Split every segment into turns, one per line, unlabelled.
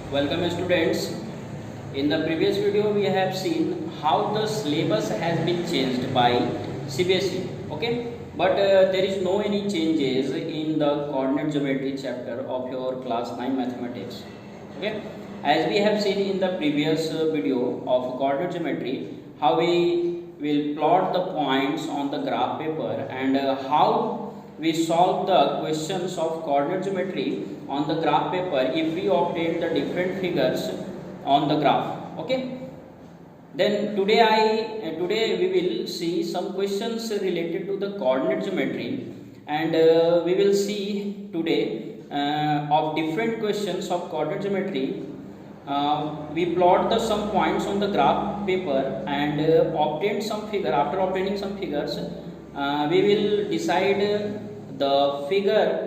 Welcome students. In the previous video we have seen how the syllabus has been changed by CBSE. Okay, but there is no any changes in the coordinate geometry chapter of your class 9 mathematics. Okay, as we have seen in the previous video of coordinate geometry, how we will plot the points on the graph paper and how we solve the questions of coordinate geometry on the graph paper if we obtain the different figures on the graph. Okay, then today we will see some questions related to the coordinate geometry, and we will see today of different questions of coordinate geometry. We plot the some points on the graph paper and obtain some figure. After obtaining some figures, we will decide the figure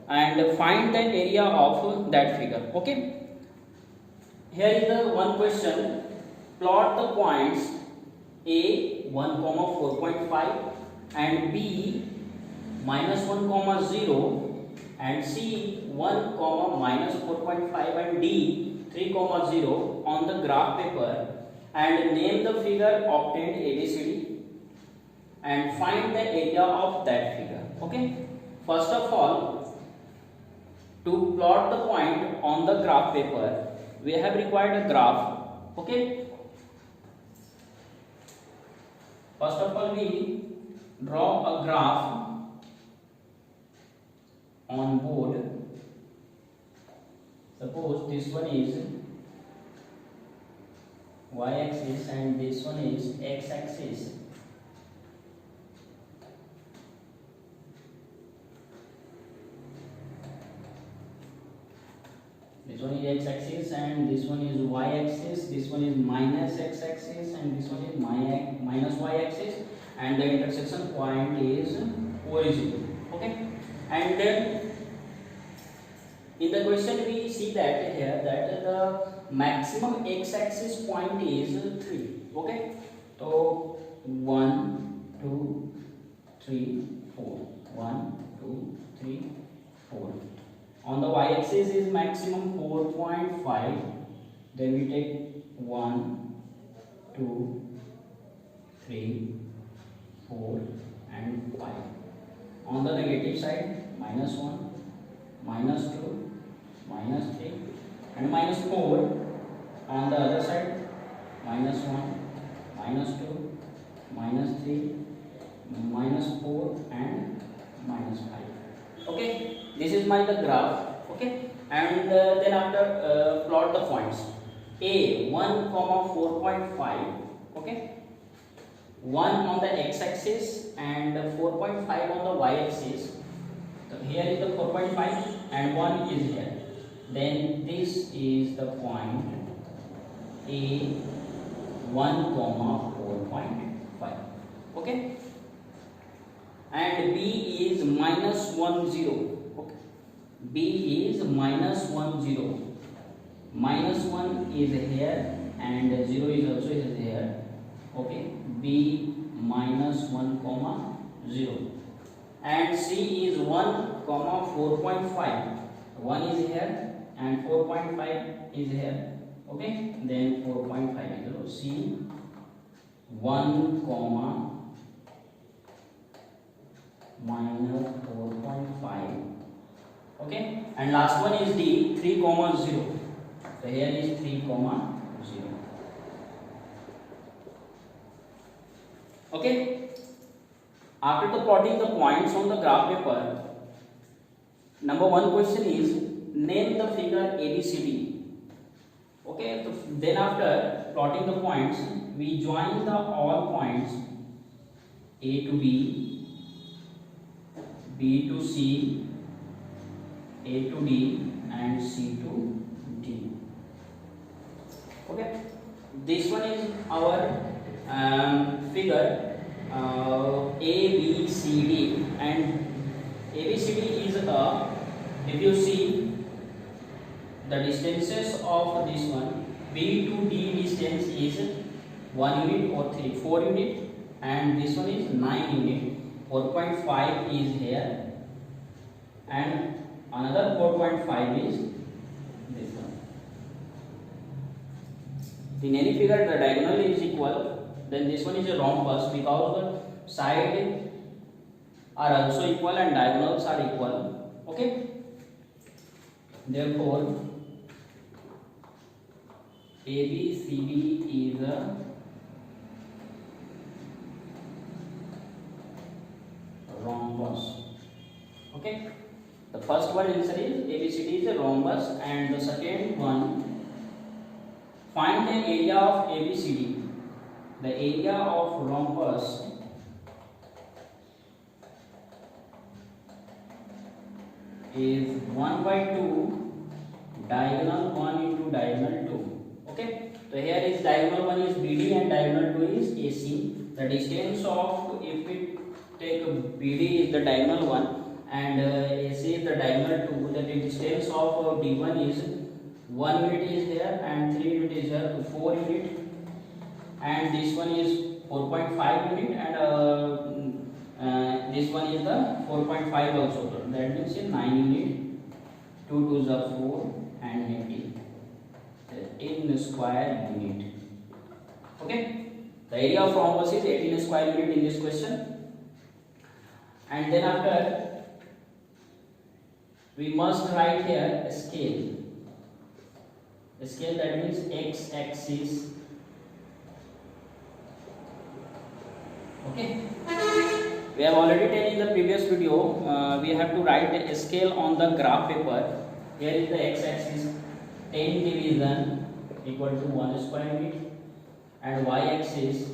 and find the area of that figure. Okay, here is the one question. Plot the points A 1, 4.5 and B -1, 0 and C 1, -4.5 and D 3, 0 on the graph paper and name the figure obtained ABCD and find the area of that figure. Okay, first of all, to plot the point on the graph paper, we have required a graph. Okay, first of all we draw a graph on board. Suppose this one is y-axis and this one is x-axis. This one is x-axis and this one is y-axis. This one is minus x-axis and this one is minus y-axis, and the intersection point is origin. Okay, and then in the question we see that here that the maximum x-axis point is 3. Okay, so 1, 2, 3, 4. 1, 2, 3, 4. On the y-axis is maximum 4.5. Then we take 1, 2, 3, 4 and 5. On the negative side, -1, -2, -3 and -4. On the other side, -1, -2, -3, -4 and -5. Okay, this is my the graph. Okay, and then after plot the points. A 1, 4.5. Okay, 1 on the x-axis and 4.5 on the y-axis. So here is the 4.5 and 1 is here. Then this is the point A 1, 4.5. Okay, and B is -1, 0. Okay, B is -1, 0. -1 is here and 0 is also here. Okay, B -1, 0 and C is 1, 4.5. 1 is here and 4.5 is here. Okay, then 4.5 is C 1, -4.5. Okay, and last one is D 3, 0. So here is 3, 0. Okay, after the plotting the points on the graph paper, number one question is name the figure ABCD. Okay, so then after plotting the points, we join the all points A to B, B to C, A to D and C to D. Okay, this one is our figure A, B, C, D, and ABCD is if you see the distances of this one, B to D distance is 1 unit or 4 unit, and this one is 9 unit. 4.5 is here and another 4.5 is this one. in any figure the diagonal is equal, then this one is a rhombus because the side are also equal and diagonals are equal. Okay, therefore ABCD is a rhombus. Okay, the first one answer is ABCD is a rhombus, and the second one, find the area of ABCD. The area of rhombus is 1 by 2 diagonal 1 into diagonal 2. Okay, so here is diagonal 1 is BD and diagonal 2 is AC. The distance of, if we take BD is the diagonal 1 and AC is the diagonal 2, the distance of D1 is 1 unit is here and 3 unit is here to 4 unit, and this one is 4.5 unit, and this one is the 4.5 also, that means in 9 unit, 2 2s are 4 and 18 square unit. Okay, the area of rhombus is 18 square unit in this question. And then after, we must write here a scale. A scale, that means x-axis. Okay, we have already taken in the previous video, we have to write a scale on the graph paper. Here is the x-axis, 10 division equal to 1 square unit, and y-axis,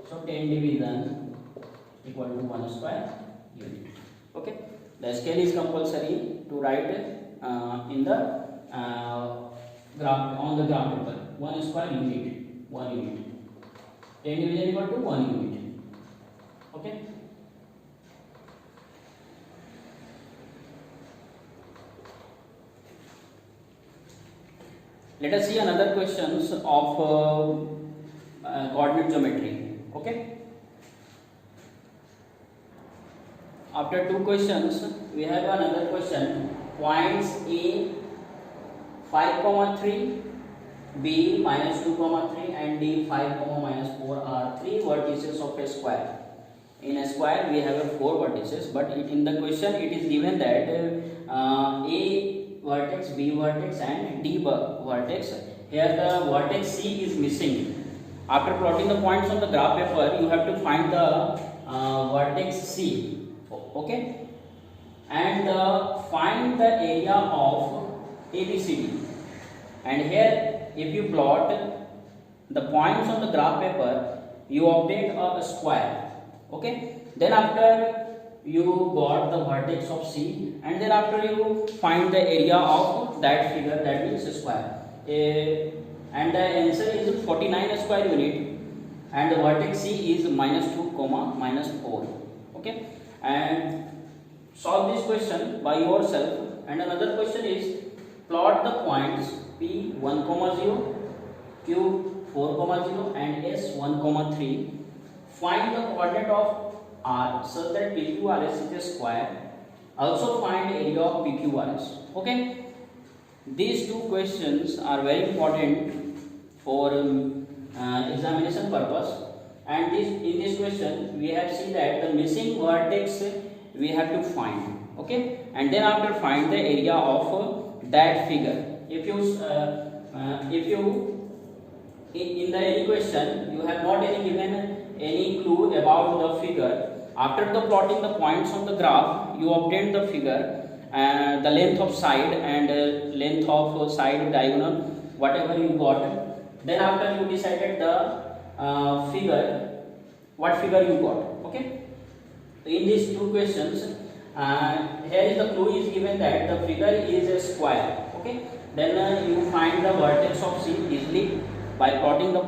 so 10 division equal to 1 square unit. Okay, the scale is compulsory to write in the graph, on the graph paper. 1 square unit, 1 unit. 10 division equal to 1 unit. Okay. Let us see another questions of coordinate geometry. Okay. After two questions, we have another question. Points A 5,3, B minus 2,3, and D 5, minus 4 are three vertices of a square. In a square, we have 4 vertices, but in the question it is given that A vertex, B vertex, and D vertex. Here the vertex C is missing. After plotting the points on the graph paper, you have to find the vertex C. Okay, and find the area of ABCD. And here, if you plot the points on the graph paper, you obtain a square. Okay, then after you got the vertex of C, and then after you find the area of that figure, that means a square. And the answer is 49 square unit, and the vertex C is minus 2, minus 4. Okay, and solve this question by yourself. And another question is, plot the points P 1, 0, Q 4, 0, and S 1, 3. Find the coordinate of R such that PQRS is a square. Also find area of PQRS. Okay, these two questions are very important for examination purpose. And in this question, we have seen that the missing vertex we have to find. Okay, and then after find the area of that figure. If you in the any question you have not any given any clue about the figure, after the plotting the points on the graph, you obtain the figure, the length of side and length of side diagonal, whatever you got. Then after you decided the figure, what figure you got. Okay, in these two questions, here is the clue is given that the figure is a square. Okay, then you find the vertex of C easily by plotting the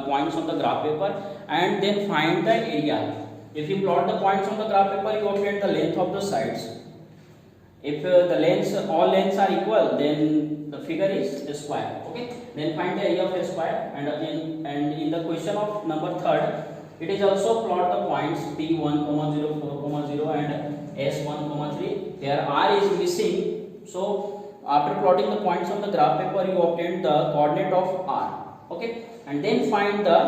points on the graph paper, and then find the area. If you plot the points on the graph paper, you obtain the length of the sides. If the lengths, all lengths are equal, then the figure is a square. Okay, then find the area of a square. And in the question of number 3rd, it is also plot the points P 1, 0, 4, 0, and S 1, 3. Here R is missing, so after plotting the points on the graph paper, you obtain the coordinate of R. okay, and then find the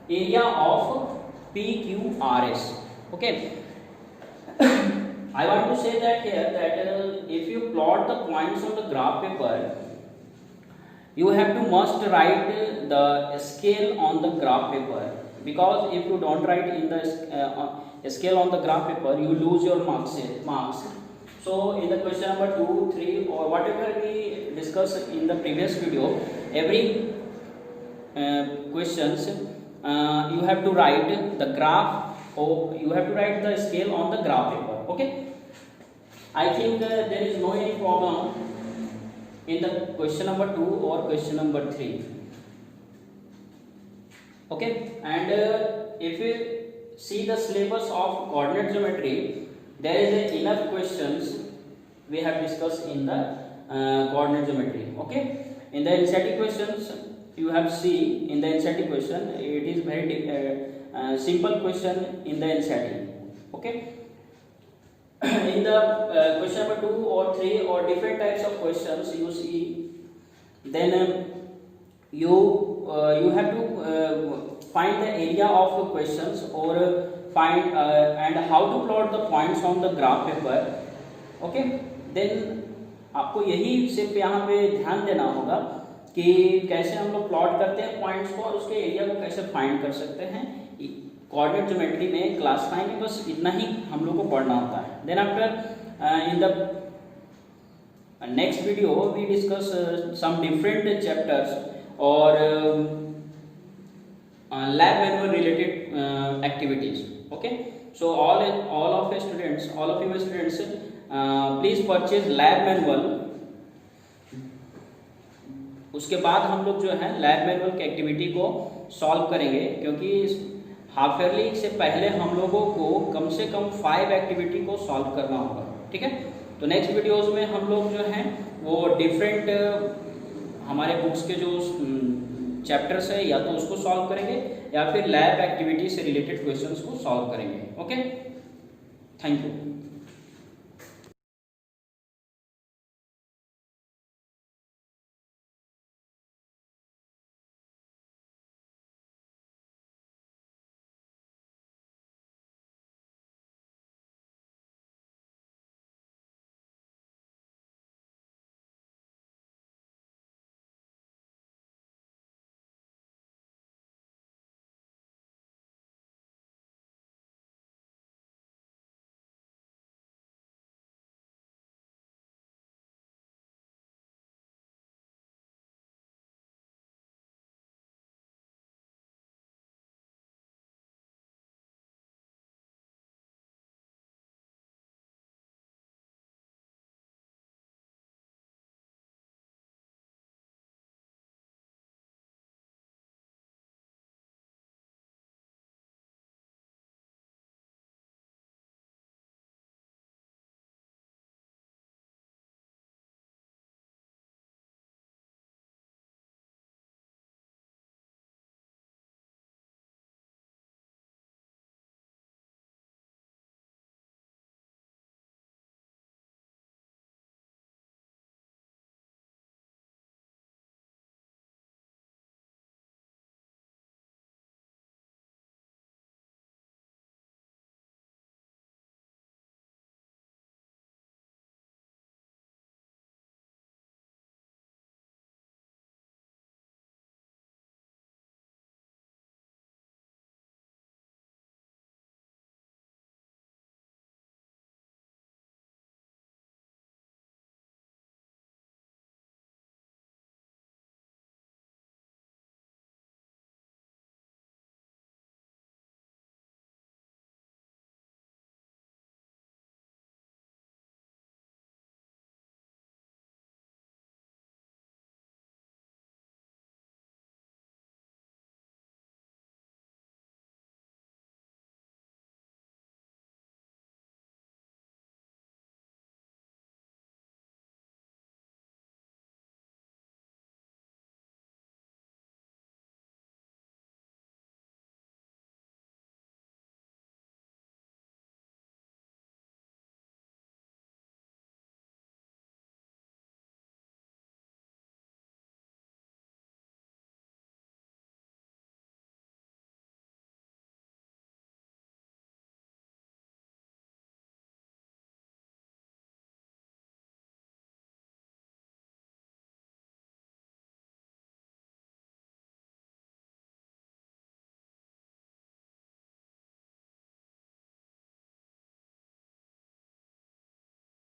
area of PQRS. Okay, I want to say that here that if you plot the points on the graph paper, you have to must write the scale on the graph paper, because if you don't write in the scale on the graph paper, you lose your marks. So in the question number 2, 3 or whatever we discussed in the previous video, every questions you have to write the graph, or you have to write the scale on the graph paper. Okay, I think there is no any problem in the question number 2 or question number 3. Okay, and if you see the syllabus of coordinate geometry, there is enough questions we have discussed in the coordinate geometry. Okay, in the NCERT questions you have seen, in the NCERT question it is very simple question in the NCERT. Okay, in the question number 2 or 3 or different types of questions you see, then you have to find the area of the questions, or find and how to plot the points on the graph paper. Okay, then आपको यही सिर्फ यहाँ पे ध्यान देना होगा कि कैसे हम लोग प्लॉट करते हैं पॉइंट्स को, और उसके एरिया को कैसे फाइंड कर सकते हैं। कोऑर्डिनेट ज्योमेट्री में क्लास 5 में बस इतना ही हम लोग को पढ़ना होता है। Then after in the next video we discuss some different chapters और lab manual related activities. Okay, so all of you students please purchase lab manual. उसके बाद हम लोग जो है लैब मैनुअल की एक्टिविटी को सॉल्व करेंगे, क्योंकि हाफ ईयरली से पहले हम लोगों को कम से कम 5 एक्टिविटी को सॉल्व करना होगा। ठीक है, तो नेक्स्ट वीडियोस में हम लोग जो हैं वो डिफरेंट हमारे बुक्स के जो चैप्टर्स है या तो उसको सॉल्व करेंगे या फिर लैब एक्टिविटी से रिलेटेड क्वेश्चंस को सॉल्व करेंगे। Okay, thank you.